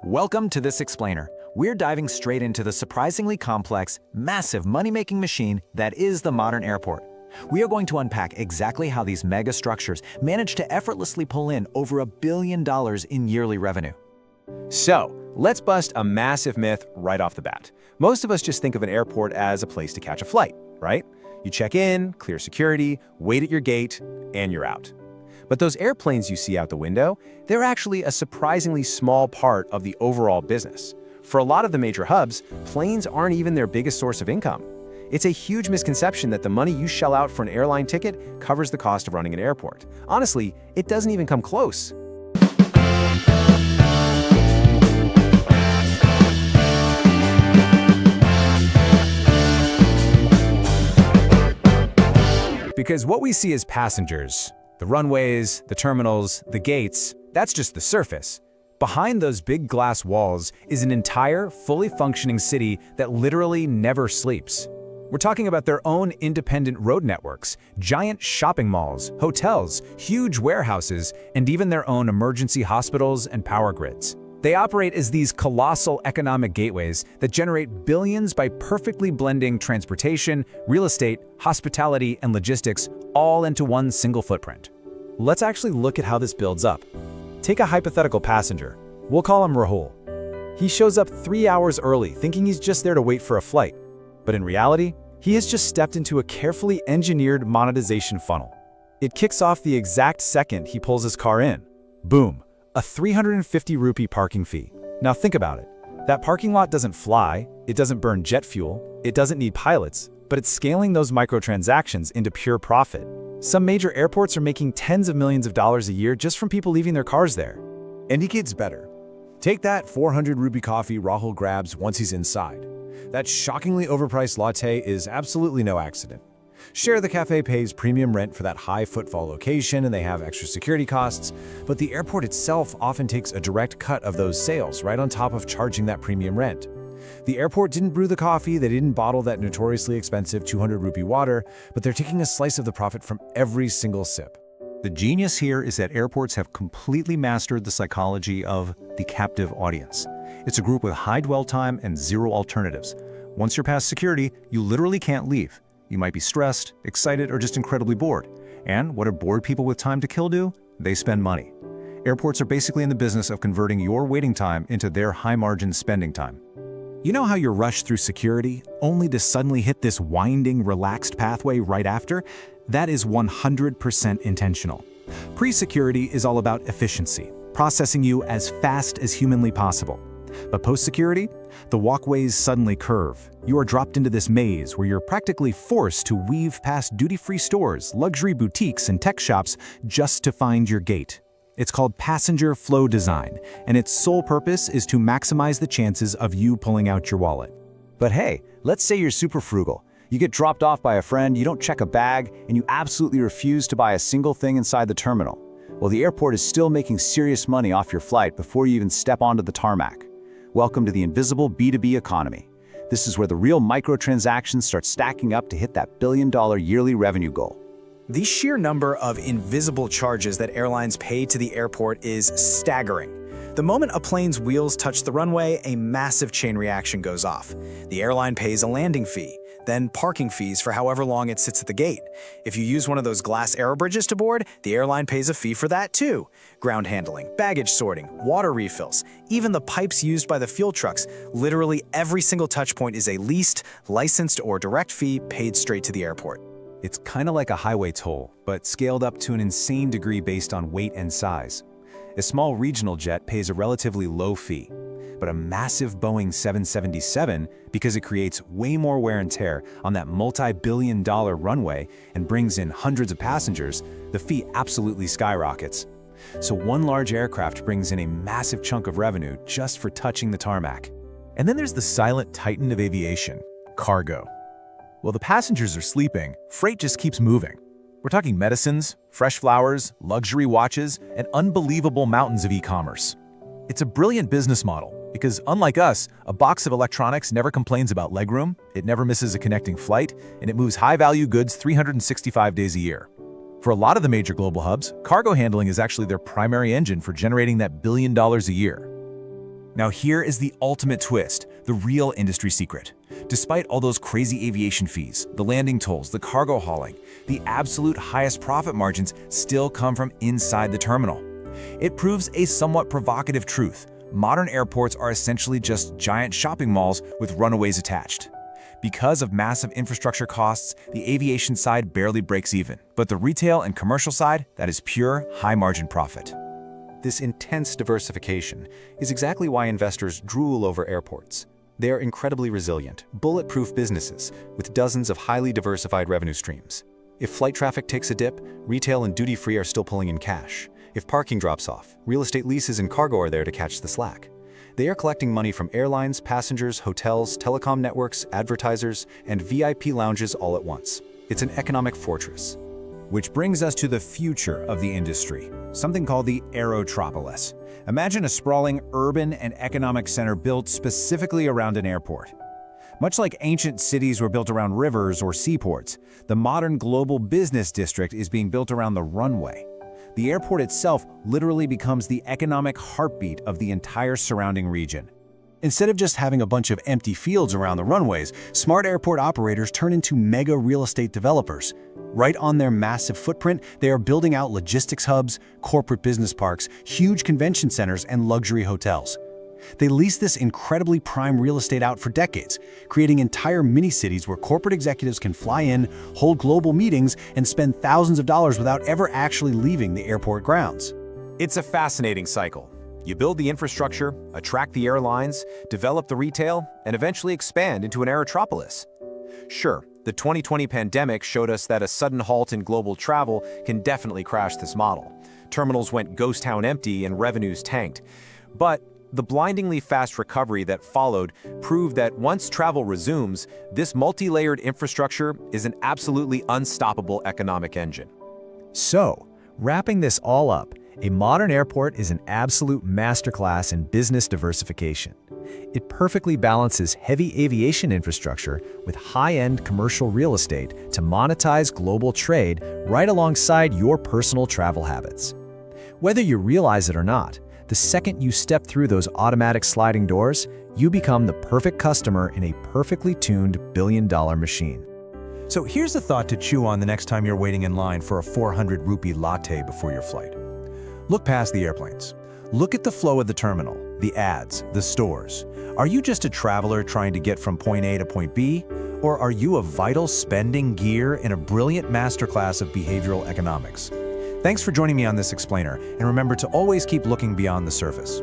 Welcome to this explainer. We're diving straight into the surprisingly complex, massive money-making machine that is the modern airport. We are going to unpack exactly how these mega structures manage to effortlessly pull in over $1 billion in yearly revenue. So, let's bust a massive myth right off the bat. Most of us just think of an airport as a place to catch a flight, right? You check in, clear security, wait at your gate, and you're out. But those airplanes you see out the window, they're actually a surprisingly small part of the overall business. For a lot of the major hubs, planes aren't even their biggest source of income. It's a huge misconception that the money you shell out for an airline ticket covers the cost of running an airport. Honestly, it doesn't even come close. Because what we see as passengers, the runways, the terminals, the gates, that's just the surface. Behind those big glass walls is an entire, fully functioning city that literally never sleeps. We're talking about their own independent road networks, giant shopping malls, hotels, huge warehouses, and even their own emergency hospitals and power grids. They operate as these colossal economic gateways that generate billions by perfectly blending transportation, real estate, hospitality, and logistics all into one single footprint. Let's actually look at how this builds up. Take a hypothetical passenger. We'll call him Rahul. He shows up 3 hours early, thinking he's just there to wait for a flight. But in reality, he has just stepped into a carefully engineered monetization funnel. It kicks off the exact second he pulls his car in. Boom, a 350 rupee parking fee. Now think about it. That parking lot doesn't fly, it doesn't burn jet fuel, it doesn't need pilots, but it's scaling those microtransactions into pure profit. Some major airports are making tens of millions of dollars a year just from people leaving their cars there. And it gets better. Take that 400 rupee coffee Rahul grabs once he's inside. That shockingly overpriced latte is absolutely no accident. Sure, the cafe pays premium rent for that high footfall location and they have extra security costs, but the airport itself often takes a direct cut of those sales right on top of charging that premium rent. The airport didn't brew the coffee, they didn't bottle that notoriously expensive 200 rupee water, but they're taking a slice of the profit from every single sip. The genius here is that airports have completely mastered the psychology of the captive audience. It's a group with high dwell time and zero alternatives. Once you're past security, you literally can't leave. You might be stressed, excited, or just incredibly bored. And what do bored people with time to kill do? They spend money. Airports are basically in the business of converting your waiting time into their high-margin spending time. You know how you rush through security, only to suddenly hit this winding, relaxed pathway right after? That is 100% intentional. Pre-security is all about efficiency, processing you as fast as humanly possible. But post-security, the walkways suddenly curve. You are dropped into this maze where you're practically forced to weave past duty-free stores, luxury boutiques, and tech shops just to find your gate. It's called passenger flow design, and its sole purpose is to maximize the chances of you pulling out your wallet. But hey, let's say you're super frugal. You get dropped off by a friend, you don't check a bag, and you absolutely refuse to buy a single thing inside the terminal. Well, the airport is still making serious money off your flight before you even step onto the tarmac. Welcome to the invisible B2B economy. This is where the real microtransactions start stacking up to hit that $1 billion yearly revenue goal. The sheer number of invisible charges that airlines pay to the airport is staggering. The moment a plane's wheels touch the runway, a massive chain reaction goes off. The airline pays a landing fee, then parking fees for however long it sits at the gate. If you use one of those glass aerobridges to board, the airline pays a fee for that too. Ground handling, baggage sorting, water refills, even the pipes used by the fuel trucks. Literally every single touch point is a leased, licensed, or direct fee paid straight to the airport. It's kind of like a highway toll, but scaled up to an insane degree based on weight and size. A small regional jet pays a relatively low fee, but a massive Boeing 777, because it creates way more wear and tear on that multi-billion-dollar runway and brings in hundreds of passengers, the fee absolutely skyrockets. So one large aircraft brings in a massive chunk of revenue just for touching the tarmac. And then there's the silent titan of aviation, cargo. While the passengers are sleeping, freight just keeps moving. We're talking medicines, fresh flowers, luxury watches, and unbelievable mountains of e-commerce. It's a brilliant business model because, unlike us, a box of electronics never complains about legroom, it never misses a connecting flight, and it moves high-value goods 365 days a year. For a lot of the major global hubs, cargo handling is actually their primary engine for generating that $1 billion a year. Now here is the ultimate twist, the real industry secret. Despite all those crazy aviation fees, the landing tolls, the cargo hauling, the absolute highest profit margins still come from inside the terminal. It proves a somewhat provocative truth. Modern airports are essentially just giant shopping malls with runaways attached. Because of massive infrastructure costs, the aviation side barely breaks even. But the retail and commercial side, that is pure high-margin profit. This intense diversification is exactly why investors drool over airports. They are incredibly resilient, bulletproof businesses with dozens of highly diversified revenue streams. If flight traffic takes a dip, retail and duty-free are still pulling in cash. If parking drops off, real estate leases and cargo are there to catch the slack. They are collecting money from airlines, passengers, hotels, telecom networks, advertisers, and VIP lounges all at once. It's an economic fortress. Which brings us to the future of the industry, something called the Aerotropolis. Imagine a sprawling urban and economic center built specifically around an airport. Much like ancient cities were built around rivers or seaports, the modern global business district is being built around the runway. The airport itself literally becomes the economic heartbeat of the entire surrounding region. Instead of just having a bunch of empty fields around the runways, smart airport operators turn into mega real estate developers. Right on their massive footprint, they are building out logistics hubs, corporate business parks, huge convention centers, and luxury hotels. They lease this incredibly prime real estate out for decades, creating entire mini-cities where corporate executives can fly in, hold global meetings, and spend thousands of dollars without ever actually leaving the airport grounds. It's a fascinating cycle. You build the infrastructure, attract the airlines, develop the retail, and eventually expand into an Aerotropolis. Sure, the 2020 pandemic showed us that a sudden halt in global travel can definitely crash this model. Terminals went ghost town empty and revenues tanked. But the blindingly fast recovery that followed proved that once travel resumes, this multi-layered infrastructure is an absolutely unstoppable economic engine. So, wrapping this all up, a modern airport is an absolute masterclass in business diversification. It perfectly balances heavy aviation infrastructure with high-end commercial real estate to monetize global trade right alongside your personal travel habits. Whether you realize it or not, the second you step through those automatic sliding doors, you become the perfect customer in a perfectly tuned billion-dollar machine. So here's a thought to chew on the next time you're waiting in line for a 400 rupee latte before your flight. Look past the airplanes. Look at the flow of the terminal, the ads, the stores. Are you just a traveler trying to get from point A to point B? Or are you a vital spending gear in a brilliant masterclass of behavioral economics? Thanks for joining me on this explainer, and remember to always keep looking beyond the surface.